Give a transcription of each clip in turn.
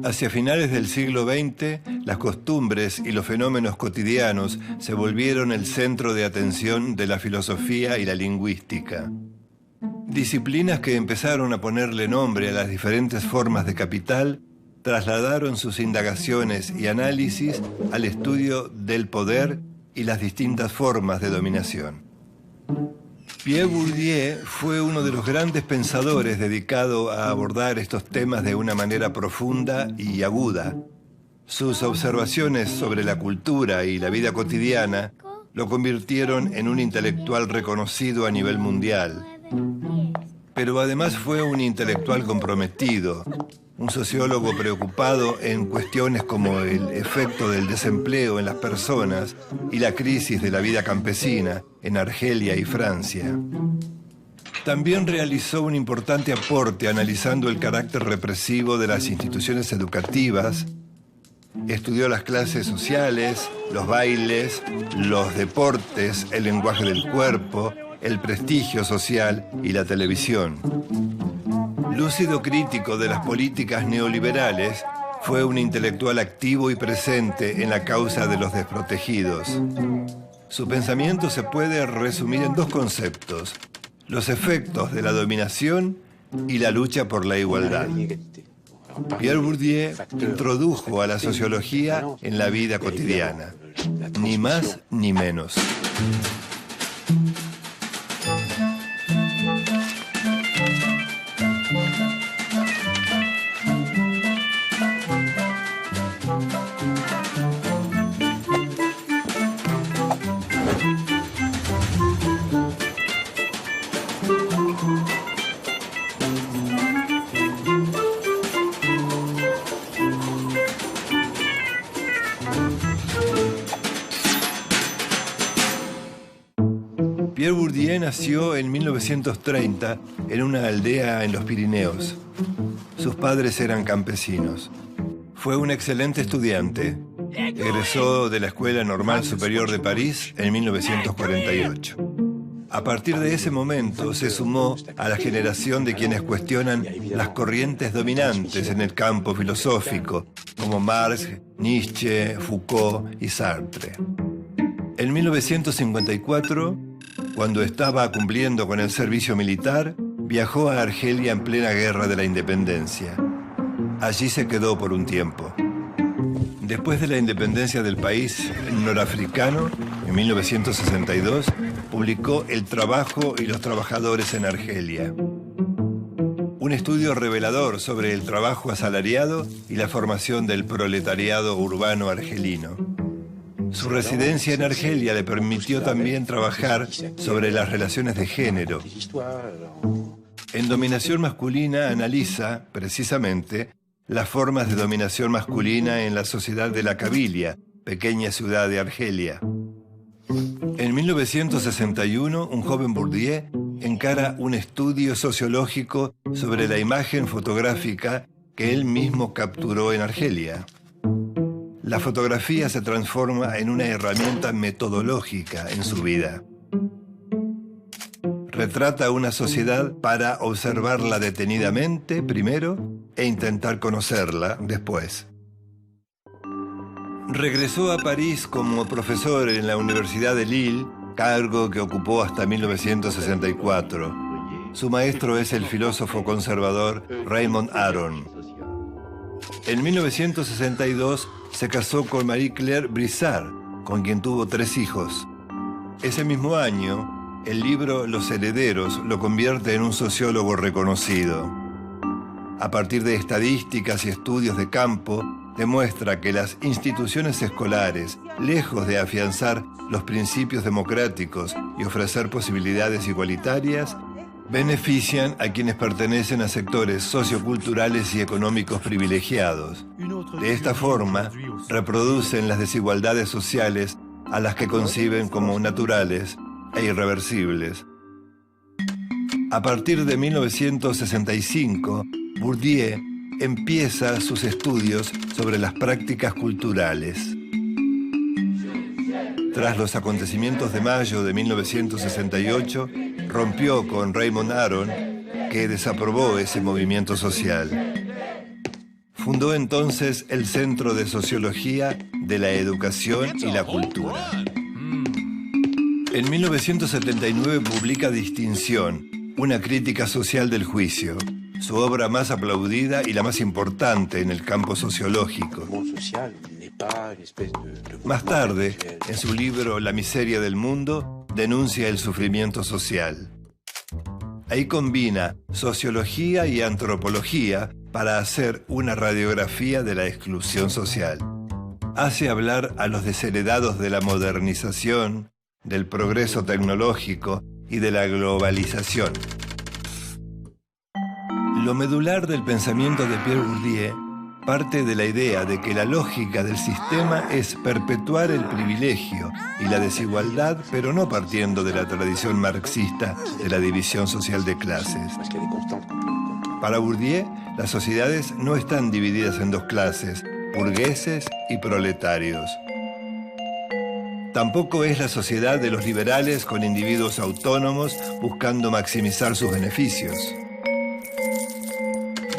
Hacia finales del siglo XX, las costumbres y los fenómenos cotidianos se volvieron el centro de atención de la filosofía y la lingüística. Disciplinas que empezaron a ponerle nombre a las diferentes formas de capital trasladaron sus indagaciones y análisis al estudio del poder y las distintas formas de dominación. Pierre Bourdieu fue uno de los grandes pensadores dedicado a abordar estos temas de una manera profunda y aguda. Sus observaciones sobre la cultura y la vida cotidiana lo convirtieron en un intelectual reconocido a nivel mundial. Pero además fue un intelectual comprometido, un sociólogo preocupado en cuestiones como el efecto del desempleo en las personas y la crisis de la vida campesina en Argelia y Francia. También realizó un importante aporte analizando el carácter represivo de las instituciones educativas. Estudió las clases sociales, los bailes, los deportes, el lenguaje del cuerpo, el prestigio social y la televisión. Lúcido crítico de las políticas neoliberales, fue un intelectual activo y presente en la causa de los desprotegidos. Su pensamiento se puede resumir en dos conceptos: los efectos de la dominación y la lucha por la igualdad. Pierre Bourdieu introdujo a la sociología en la vida cotidiana, ni más ni menos. Pierre Bourdieu nació en 1930 en una aldea en los Pirineos. Sus padres eran campesinos. Fue un excelente estudiante. Egresó de la Escuela Normal Superior de París en 1948. A partir de ese momento se sumó a la generación de quienes cuestionan las corrientes dominantes en el campo filosófico, como Marx, Nietzsche, Foucault y Sartre. En 1954, cuando estaba cumpliendo con el servicio militar, viajó a Argelia en plena guerra de la independencia. Allí se quedó por un tiempo. Después de la independencia del país norafricano, en 1962, publicó El trabajo y los trabajadores en Argelia. Un estudio revelador sobre el trabajo asalariado y la formación del proletariado urbano argelino. Su residencia en Argelia le permitió también trabajar sobre las relaciones de género. En Dominación masculina analiza, precisamente, las formas de dominación masculina en la sociedad de la Kabilia, pequeña ciudad de Argelia. En 1961, un joven Bourdieu encara un estudio sociológico sobre la imagen fotográfica que él mismo capturó en Argelia. La fotografía se transforma en una herramienta metodológica en su vida. Retrata una sociedad para observarla detenidamente primero e intentar conocerla después. Regresó a París como profesor en la Universidad de Lille, cargo que ocupó hasta 1964. Su maestro es el filósofo conservador Raymond Aron. En 1962 se casó con Marie-Claire Brissard, con quien tuvo 3 hijos. Ese mismo año, el libro Los herederos lo convierte en un sociólogo reconocido. A partir de estadísticas y estudios de campo, demuestra que las instituciones escolares, lejos de afianzar los principios democráticos y ofrecer posibilidades igualitarias, benefician a quienes pertenecen a sectores socioculturales y económicos privilegiados. De esta forma, reproducen las desigualdades sociales a las que conciben como naturales e irreversibles. A partir de 1965, Bourdieu empieza sus estudios sobre las prácticas culturales. Tras los acontecimientos de mayo de 1968, rompió con Raymond Aron, que desaprobó ese movimiento social. Fundó Fundó entonces el Centro de Sociología de la Educación y la Cultura. En 1979 publica Distinción, una crítica social del juicio, su obra más aplaudida y la más importante en el campo sociológico. Más tarde, en su libro La miseria del mundo, denuncia el sufrimiento social. Ahí combina sociología y antropología para hacer una radiografía de la exclusión social. Hace hablar a los desheredados de la modernización, del progreso tecnológico y de la globalización. Lo medular del pensamiento de Pierre Bourdieu parte de la idea de que la lógica del sistema es perpetuar el privilegio y la desigualdad, pero no partiendo de la tradición marxista de la división social de clases. Para Bourdieu, las sociedades no están divididas en dos clases, burgueses y proletarios. Tampoco es la sociedad de los liberales con individuos autónomos buscando maximizar sus beneficios.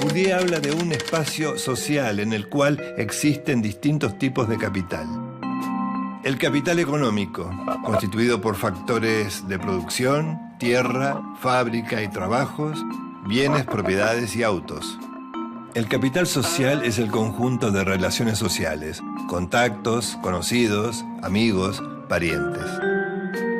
Bourdieu habla de un espacio social en el cual existen distintos tipos de capital. El capital económico, constituido por factores de producción, tierra, fábrica y trabajos, bienes, propiedades y autos. El capital social es el conjunto de relaciones sociales, contactos, conocidos, amigos, parientes.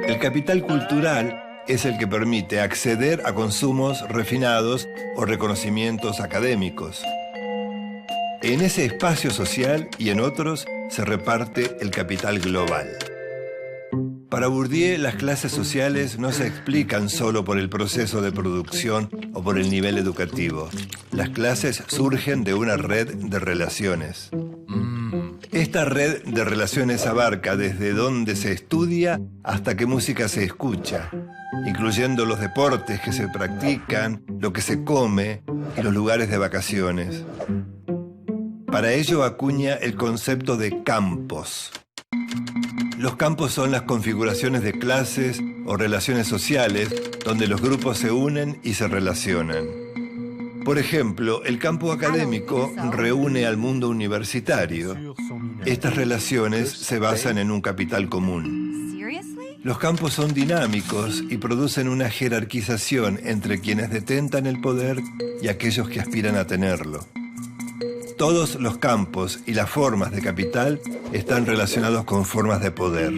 El capital cultural es el que permite acceder a consumos refinados o reconocimientos académicos. En ese espacio social y en otros se reparte el capital global. Para Bourdieu, las clases sociales no se explican solo por el proceso de producción o por el nivel educativo. Las clases surgen de una red de relaciones. Esta red de relaciones abarca desde dónde se estudia hasta qué música se escucha, incluyendo los deportes que se practican, lo que se come y los lugares de vacaciones. Para ello acuña el concepto de campos. Los campos son las configuraciones de clases o relaciones sociales donde los grupos se unen y se relacionan. Por ejemplo, el campo académico reúne al mundo universitario. Estas relaciones se basan en un capital común. Los campos son dinámicos y producen una jerarquización entre quienes detentan el poder y aquellos que aspiran a tenerlo. Todos los campos y las formas de capital están relacionados con formas de poder.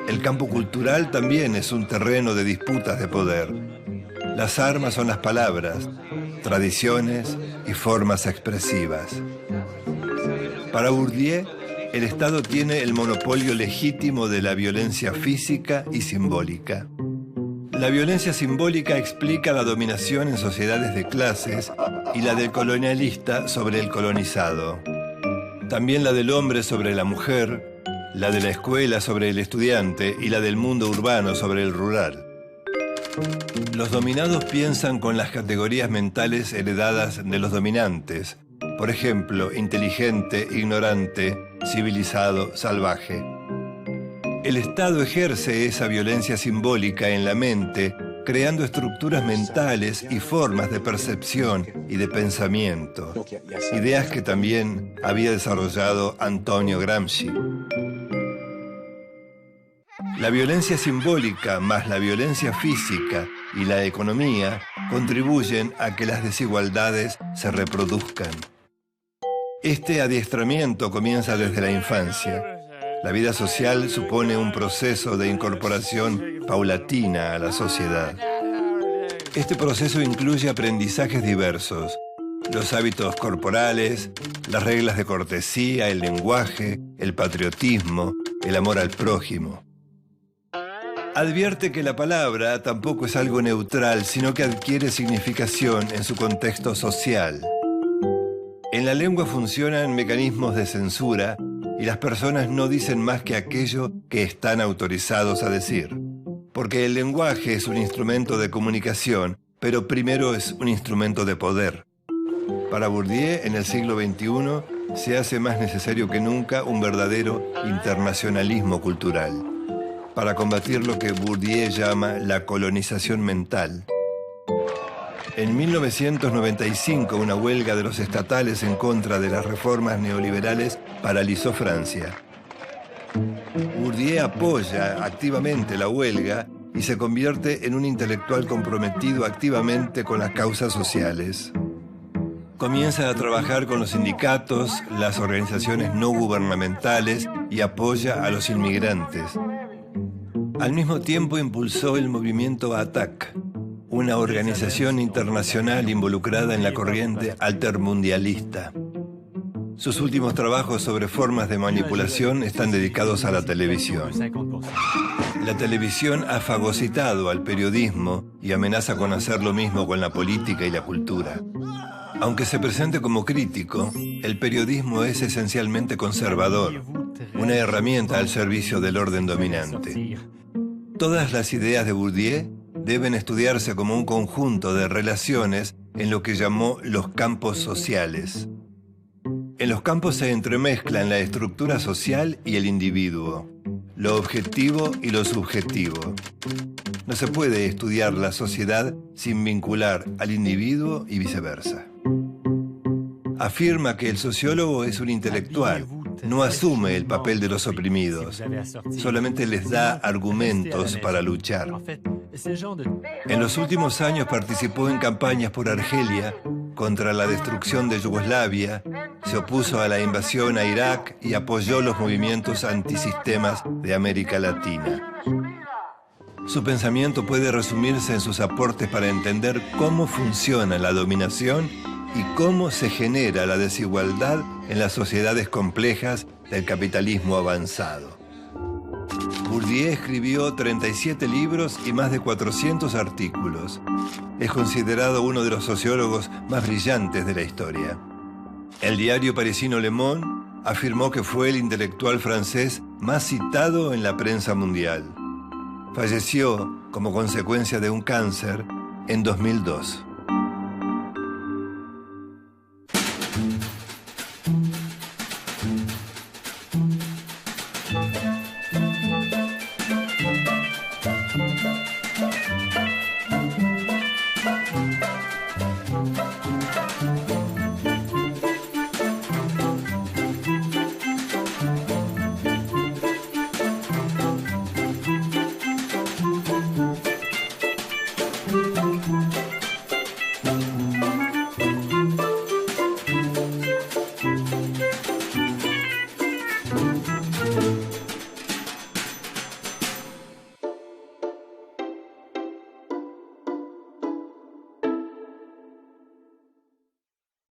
El campo cultural también es un terreno de disputas de poder. Las armas son las palabras, tradiciones y formas expresivas. Para Bourdieu, el Estado tiene el monopolio legítimo de la violencia física y simbólica. La violencia simbólica explica la dominación en sociedades de clases y la del colonialista sobre el colonizado. También la del hombre sobre la mujer, la de la escuela sobre el estudiante y la del mundo urbano sobre el rural. Los dominados piensan con las categorías mentales heredadas de los dominantes, por ejemplo, inteligente, ignorante, civilizado, salvaje. El Estado ejerce esa violencia simbólica en la mente, creando estructuras mentales y formas de percepción y de pensamiento, ideas que también había desarrollado Antonio Gramsci. La violencia simbólica más la violencia física y la economía contribuyen a que las desigualdades se reproduzcan. Este adiestramiento comienza desde la infancia. La vida social supone un proceso de incorporación paulatina a la sociedad. Este proceso incluye aprendizajes diversos, los hábitos corporales, las reglas de cortesía, el lenguaje, el patriotismo, el amor al prójimo. Advierte que la palabra tampoco es algo neutral, sino que adquiere significación en su contexto social. En la lengua funcionan mecanismos de censura y las personas no dicen más que aquello que están autorizados a decir. Porque el lenguaje es un instrumento de comunicación, pero primero es un instrumento de poder. Para Bourdieu, en el siglo XXI, se hace más necesario que nunca un verdadero internacionalismo cultural, para combatir lo que Bourdieu llama la colonización mental. En 1995, una huelga de los estatales en contra de las reformas neoliberales paralizó Francia. Bourdieu apoya activamente la huelga y se convierte en un intelectual comprometido activamente con las causas sociales. Comienza a trabajar con los sindicatos, las organizaciones no gubernamentales y apoya a los inmigrantes. Al mismo tiempo impulsó el movimiento ATTAC, una organización internacional involucrada en la corriente altermundialista. Sus últimos trabajos sobre formas de manipulación están dedicados a la televisión. La televisión ha fagocitado al periodismo y amenaza con hacer lo mismo con la política y la cultura. Aunque se presente como crítico, el periodismo es esencialmente conservador, una herramienta al servicio del orden dominante. Todas las ideas de Bourdieu deben estudiarse como un conjunto de relaciones en lo que llamó los campos sociales. En los campos se entremezclan la estructura social y el individuo, lo objetivo y lo subjetivo. No se puede estudiar la sociedad sin vincular al individuo y viceversa. Afirma que el sociólogo es un intelectual, no asume el papel de los oprimidos, solamente les da argumentos para luchar. En los últimos años participó en campañas por Argelia, contra la destrucción de Yugoslavia, se opuso a la invasión a Irak y apoyó los movimientos antisistemas de América Latina. Su pensamiento puede resumirse en sus aportes para entender cómo funciona la dominación y cómo se genera la desigualdad en las sociedades complejas del capitalismo avanzado. Bourdieu escribió 37 libros y más de 400 artículos. Es considerado uno de los sociólogos más brillantes de la historia. El diario parisino Le Monde afirmó que fue el intelectual francés más citado en la prensa mundial. Falleció como consecuencia de un cáncer en 2002.